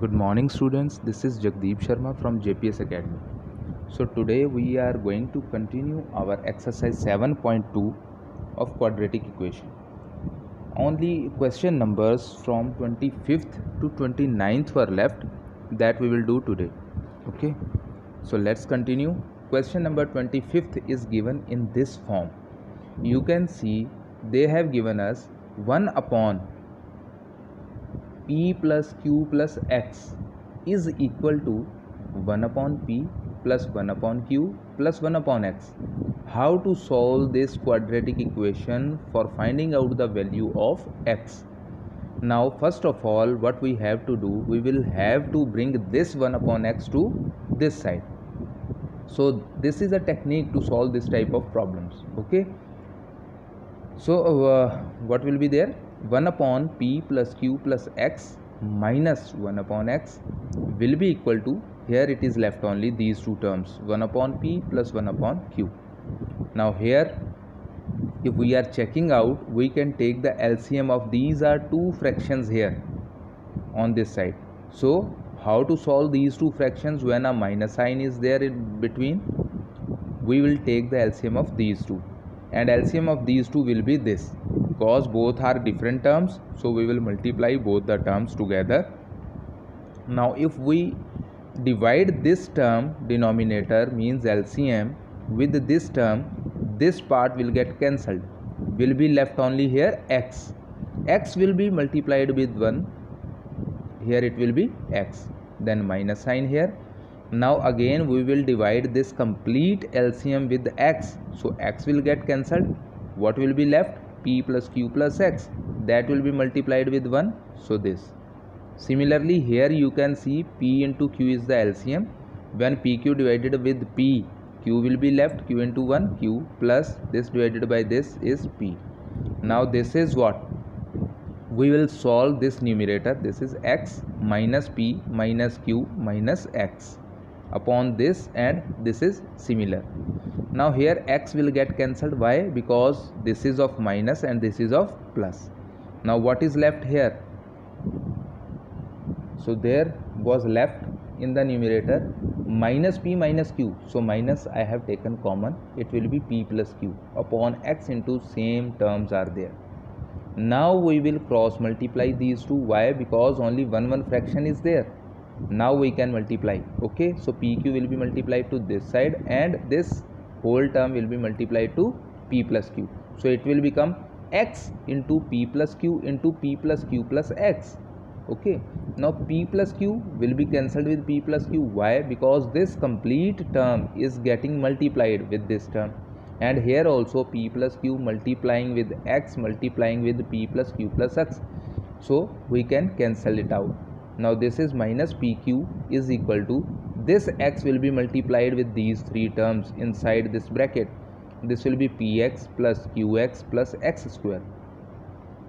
Good morning students, this is Jagdeep Sharma from JPS Academy. So today we are going to continue our exercise 7.2 of quadratic equation. Only question numbers from 25th to 29th were left that we will do today. Okay, so let's continue. Question number 25th is given in this form. You can see they have given us 1 upon p plus q plus x is equal to 1 upon p plus 1 upon q plus 1 upon x. How to solve this quadratic equation for finding out the value of x? Now first of all, what we have to do, we will have to bring this 1 upon x to this side. So this is a technique to solve this type of problems. Okay, so what will be there? 1 upon p plus q plus x minus 1 upon x will be equal to, here it is left only these two terms, 1 upon p plus 1 upon q. Now here if we are checking out, we can take the LCM of these are two fractions here on this side. So how to solve these two fractions when a minus sign is there in between? We will take the LCM of these two, and LCM of these two will be this. Because both are different terms, so we will multiply both the terms together. Now if we divide this term denominator means LCM with this term, this part will get cancelled, will be left only here x. X will be multiplied with 1, here it will be x, then minus sign here. Now again we will divide this complete LCM with x, so x will get cancelled. What will be left? P plus q plus x, that will be multiplied with 1, so this. Similarly here you can see p into q is the LCM. When pq divided with p, q will be left, q into 1, q plus this divided by this is p. Now this is what? We will solve this numerator, this is x minus p minus q minus x upon this, and this is similar. Now here x will get cancelled. Why? Because this is of minus and this is of plus. Now what is left here? So there was left in the numerator minus p minus q, so minus I have taken common, it will be p plus q upon x into same terms are there. Now we will cross multiply these two. Why? Because only one fraction is there. Now we can multiply. Okay, so pq will be multiplied to this side and this whole term will be multiplied to p plus q. So it will become x into p plus q into p plus q plus x. Okay, now p plus q will be cancelled with p plus q. Why? Because this complete term is getting multiplied with this term, and here also p plus q multiplying with x multiplying with p plus q plus x, so we can cancel it out. Now this is minus pq is equal to, this x will be multiplied with these three terms inside this bracket. This will be px plus qx plus x square.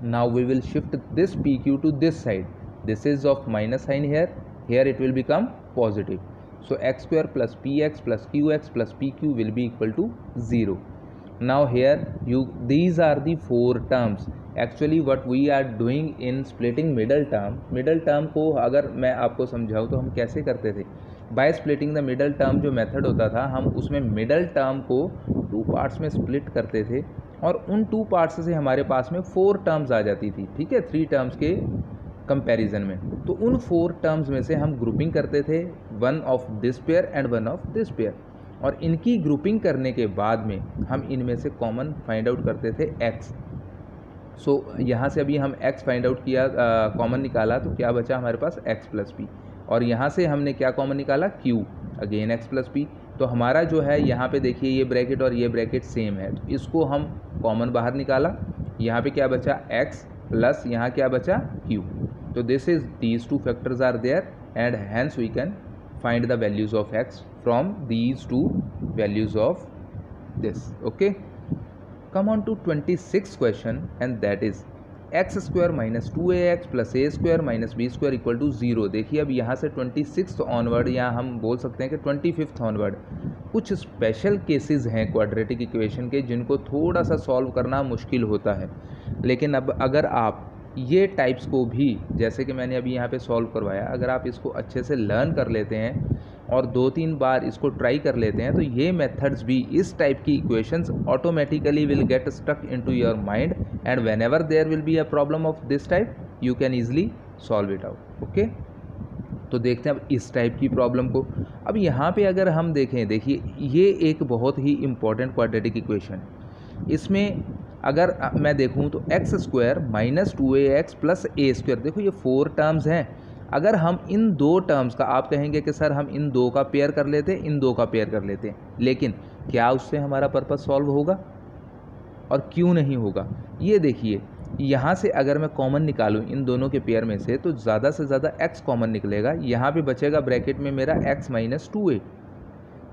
Now we will shift this pq to this side. This is of minus sign here, here it will become positive. So x square plus px plus qx plus pq will be equal to 0. Now here these are the four terms. Actually what we are doing in splitting middle term को अगर मैं आपको समझाऊँ तो हम कैसे करते थे? By splitting the middle term जो मेथड होता था, हम उसमें मिडल टर्म को टू पार्ट्स में स्प्लिट करते थे और उन टू पार्ट्स से हमारे पास में 4 टर्म्स आ जाती थी. ठीक है, 3 टर्म्स के कंपैरिजन में. तो उन 4 टर्म्स में से हम ग्रुपिंग करते थे, one of this pair and one of this pair, और इनकी ग्रुपिंग करने के बाद में हम इनमें से कॉमन फाइंड आउट करते थे x. सो यहाँ से अभी हम x फाइंड आउट किया, कॉमन निकाला, तो क्या बचा हमारे पास x प्लस पी, और यहाँ से हमने क्या कॉमन निकाला? q, again x plus P. तो हमारा जो है यहाँ पे देखिए ये ब्रैकेट और ये ब्रैकेट सेम है, तो इसको हम कॉमन बाहर निकाला. यहाँ पे क्या बचा? x प्लस यहाँ क्या बचा? q. तो this is these two factors are there and hence we can find the values of x from these two values of this. Okay, come on to 26th question, and that is x square minus 2ax plus a square minus b square equal to 0. देखिए अब यहाँ से 26th onward, या हम बोल सकते हैं कि 25th ऑनवर्ड कुछ स्पेशल केसेस हैं क्वाड्रेटिक इक्वेशन के जिनको थोड़ा सा सॉल्व करना मुश्किल होता है. लेकिन अब अगर आप ये टाइप्स को भी जैसे कि मैंने अभी यहाँ पे सॉल्व करवाया, अगर आप इसको अच्छे से लर्न कर लेते हैं और 2-3 बार इसको ट्राई कर लेते हैं तो ये मेथड्स भी, इस टाइप की equations automatically will get stuck into your mind and whenever there will be a problem of this type you can easily solve it out. Okay, तो देखते हैं अब इस टाइप की प्रॉब्लम को। अब यहाँ पे अगर हम देखें, देखिए ये एक बहुत ही इंपॉर्टेंट क्वाड्रेटिक इक्वेशन है। इसमें अगर मैं देखूँ तो x square minus 2ax plus ए स्क्वायर, देखो ये 4 टर्म्स हैं। अगर हम इन 2 टर्म्स का, आप कहेंगे कि सर हम इन 2 का पेयर कर लेते हैं, इन 2 का पेयर कर लेते हैं, लेकिन क्या उससे हमारा पर्पस सॉल्व होगा और क्यों नहीं होगा? ये देखिए, यहाँ से अगर मैं कॉमन निकालूँ इन दोनों के पेयर में से तो ज़्यादा से ज़्यादा x कॉमन निकलेगा। यहाँ पे बचेगा ब्रैकेट में मेरा x माइनस 2a,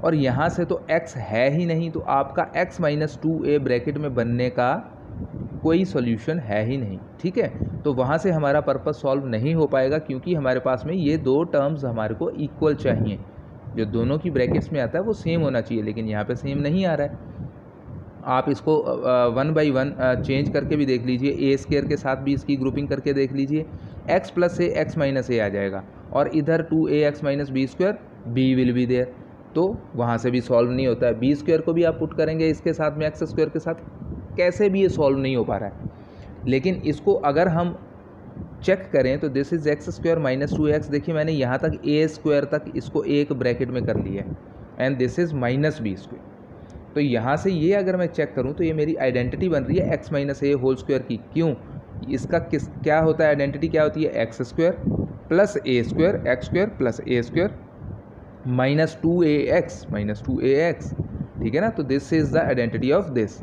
और यहाँ से तो x है ही नहीं, तो आपका x माइनस 2a ब्रैकेट में बनने का कोई सॉल्यूशन है ही नहीं। ठीक है, तो वहाँ से हमारा पर्पस सॉल्व नहीं हो पाएगा, क्योंकि हमारे पास में ये 2 टर्म्स हमारे को इक्वल चाहिए। जो दोनों की ब्रैकेट्स में आता है वो सेम होना चाहिए, लेकिन यहाँ पे सेम नहीं आ रहा है। आप इसको 1 बाई 1 चेंज करके भी देख लीजिए, ए स्क्वायर के साथ भी इसकी ग्रुपिंग करके देख लीजिए, x plus A X minus A आ जाएगा, और इधर 2ax minus B square, B will be there, तो वहाँ से भी सॉल्व नहीं होता है। बी स्क्वायर को भी आप पुट करेंगे इसके साथ में, एक्स स्क्वायर के साथ, कैसे भी ये सॉल्व नहीं हो पा रहा है। लेकिन इसको अगर हम चेक करें तो this is X square minus 2x, देखिए मैंने यहाँ तक ए स्क्वायर तक इसको एक ब्रैकेट में कर लिया है, and this is minus B square. तो यहाँ से ये अगर मैं चेक करूँ तो ये मेरी आइडेंटिटी बन रही है एक्स माइनस ए होल स्क्वायर की। क्यों? इसका क्या होता है, आइडेंटिटी क्या होती है, एक्स स्क्वायर प्लस ए स्क्वायर, एक्स स्क्वायर प्लस ए square minus 2ax minus 2ax। ठीक है ना, तो this is the identity of this,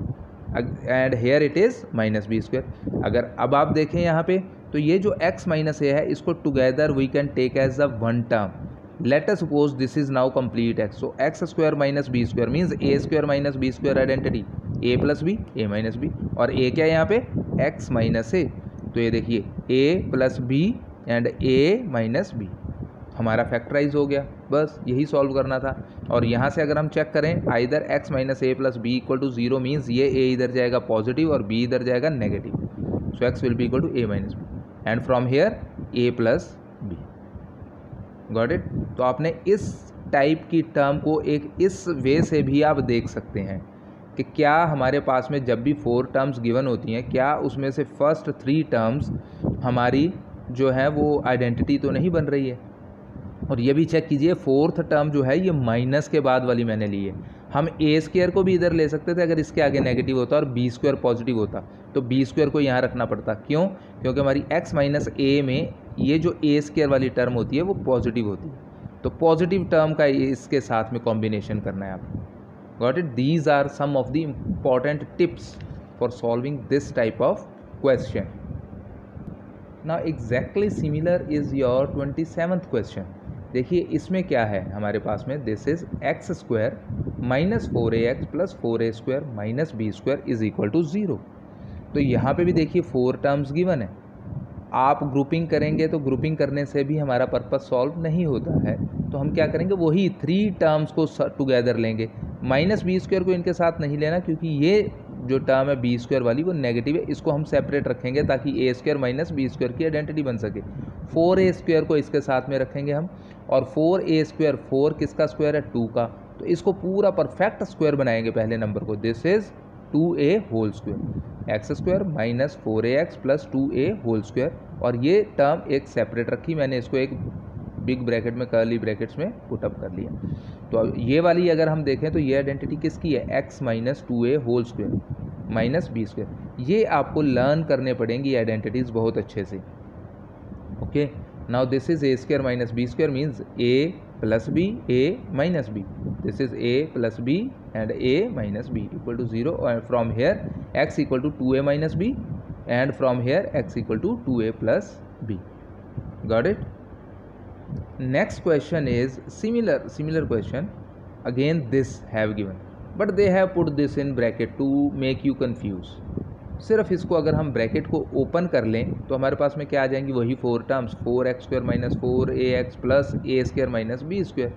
and here it is minus B square. अगर अब आप देखें यहाँ पे तो ये जो x माइनस ए है, इसको together we can take as the one term. Let us suppose this is now complete x. So x square minus b square means a square minus b square identity, a plus b, a minus b, और a क्या है यहाँ पे, x minus a। तो ये देखिए a plus b and a minus b हमारा factorise हो गया, बस यही सॉल्व करना था। और यहाँ से अगर हम चेक करें, either x minus A plus B equal to 0 means ये a इधर जाएगा पॉजिटिव और b इधर जाएगा negative, so x will be equal to a minus B, and from here a plus b। Got it? तो आपने इस टाइप की टर्म को एक इस वे से भी आप देख सकते हैं कि क्या हमारे पास में जब भी 4 टर्म्स गिवन होती हैं, क्या उसमें से फर्स्ट 3 टर्म्स हमारी जो है वो आइडेंटिटी तो नहीं बन रही है। और ये भी चेक कीजिए, 4th टर्म जो है ये माइनस के बाद वाली मैंने ली है। हम ए स्क्वायर को भी इधर ले सकते थे अगर इसके आगे नेगेटिव होता और बी स्क्वायर पॉजिटिव होता, तो बी स्क्वायर को यहाँ रखना पड़ता। क्यों? क्योंकि हमारी एक्स माइनस ए में ये जो ए स्क्वायर वाली टर्म होती है वो पॉजिटिव होती है, तो पॉजिटिव टर्म का इसके साथ में कॉम्बिनेशन करना है आपको। Got it? These are some of the important tips for solving this type of question. Now exactly similar is your 27th question. देखिए इसमें क्या है हमारे पास में, this is X square minus 4ax plus 4a square minus B square is equal to 0। तो यहाँ पे भी देखिए 4 टर्म्स गिवन है। आप ग्रुपिंग करेंगे तो ग्रुपिंग करने से भी हमारा पर्पस सॉल्व नहीं होता है, तो हम क्या करेंगे, वही 3 टर्म्स को टुगेदर लेंगे। माइनस बी स्क्वायर को इनके साथ नहीं लेना, क्योंकि ये जो टर्म है बी स्क्वायर वाली वो नेगेटिव है, इसको हम सेपरेट रखेंगे ताकि ए स्क्वायर माइनस बी स्क्वायर की आइडेंटिटी बन सके। 4a स्क्वायर को इसके साथ में रखेंगे हम, और 4a स्क्वायर 4 किसका स्क्वायर है, 2 का, तो इसको पूरा परफेक्ट स्क्वायर बनाएंगे पहले नंबर को। This is 2a whole square, x square minus 4ax plus 2a whole square, और ये टर्म एक सेपरेट रखी मैंने, इसको एक बिग ब्रैकेट में कर्ली ब्रैकेट्स में पुटअप कर लिया। तो अब ये वाली अगर हम देखें तो ये आइडेंटिटी किसकी है, x minus 2a whole square minus B square. ये आपको लर्न करने पड़ेंगी आइडेंटिटीज़ बहुत अच्छे से। Okay, now this is a square minus B square means a plus B, a minus B, this is a plus B and a minus B equal to 0, and from here x equal to 2a minus b, and from here x equal to 2a plus b. Got it? Next question is similar question. Again this have given, but they have put this in bracket to make you confuse. सिर्फ इसको अगर हम bracket को open कर लें तो हमारे पास में क्या आ जाएंगी, वही 4 terms, 4x square minus 4ax plus a square minus b square.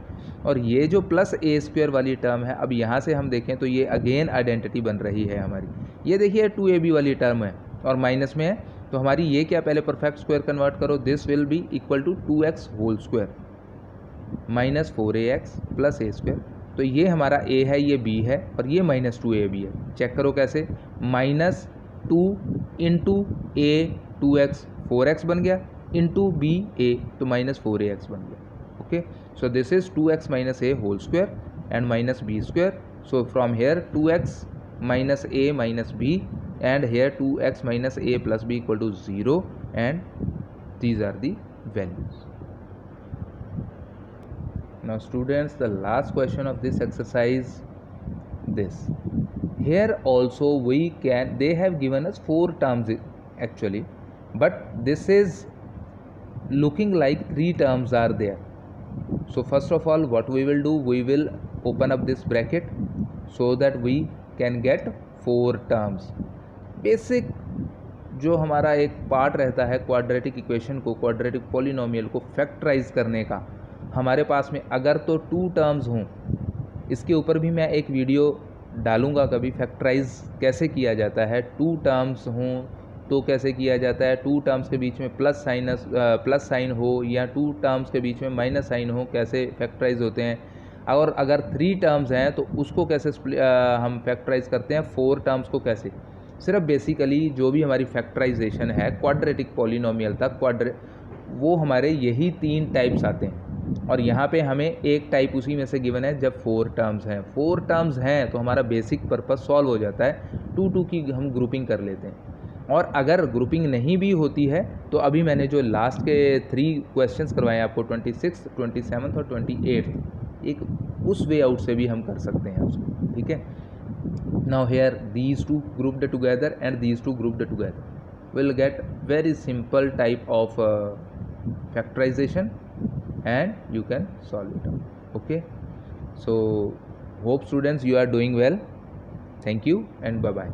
और ये जो प्लस a स्क्वायर वाली टर्म है, अब यहाँ से हम देखें तो ये अगेन आइडेंटिटी बन रही है हमारी। ये देखिए 2ab वाली टर्म है और माइनस में है, तो हमारी ये क्या, पहले परफेक्ट स्क्वायर कन्वर्ट करो, this will be equal to 2x whole square minus 4ax plus A square. तो ये हमारा a है, ये b है, और ये माइनस 2a भी है। चेक करो कैसे, minus 2 into a 2x 4x बन गया, इंटू b a तो माइनस 4ax बन गया। Okay, so this is 2x minus a whole square and minus b square. So from here 2x minus a minus b, and here 2x minus a plus b equal to 0, and these are the values. Now students, the last question of this exercise, this here also we can, they have given us 4 terms actually, but this is looking like 3 terms are there. So first of all what we will do, we will open up this bracket so that we can get 4 terms. Basic जो हमारा एक part रहता है quadratic equation को, quadratic polynomial को factorise करने का, हमारे पास में अगर तो 2 टर्म्स हों, इसके ऊपर भी मैं एक वीडियो डालूंगा कभी, फैक्टराइज कैसे किया जाता है। 2 टर्म्स हों तो कैसे किया जाता है, 2 टर्म्स के बीच में प्लस साइन हो या 2 टर्म्स के बीच में माइनस साइन हो, कैसे फैक्टराइज होते हैं। और अगर 3 टर्म्स हैं तो उसको कैसे हम फैक्टराइज करते हैं, 4 टर्म्स को कैसे। सिर्फ बेसिकली जो भी हमारी फैक्टराइजेशन है क्वाड्रेटिक पॉलिनोमियल तक, वो हमारे यही 3 टाइप्स आते हैं, और यहाँ पे हमें एक टाइप उसी में से गिवन है जब 4 टर्म्स हैं। 4 टर्म्स हैं तो हमारा बेसिक पर्पस सॉल्व हो जाता है, 2 की हम ग्रुपिंग कर लेते हैं। और अगर ग्रुपिंग नहीं भी होती है तो अभी मैंने जो लास्ट के 3 क्वेश्चंस करवाए आपको, 26, 27 और 28, एक उस वे आउट से भी हम कर सकते हैं उसको, ठीक है। Now here these 2 grouped together and these 2 grouped together will get very simple type of factorisation and you can solve it out. Okay, so hope students you are doing well. Thank you and bye bye.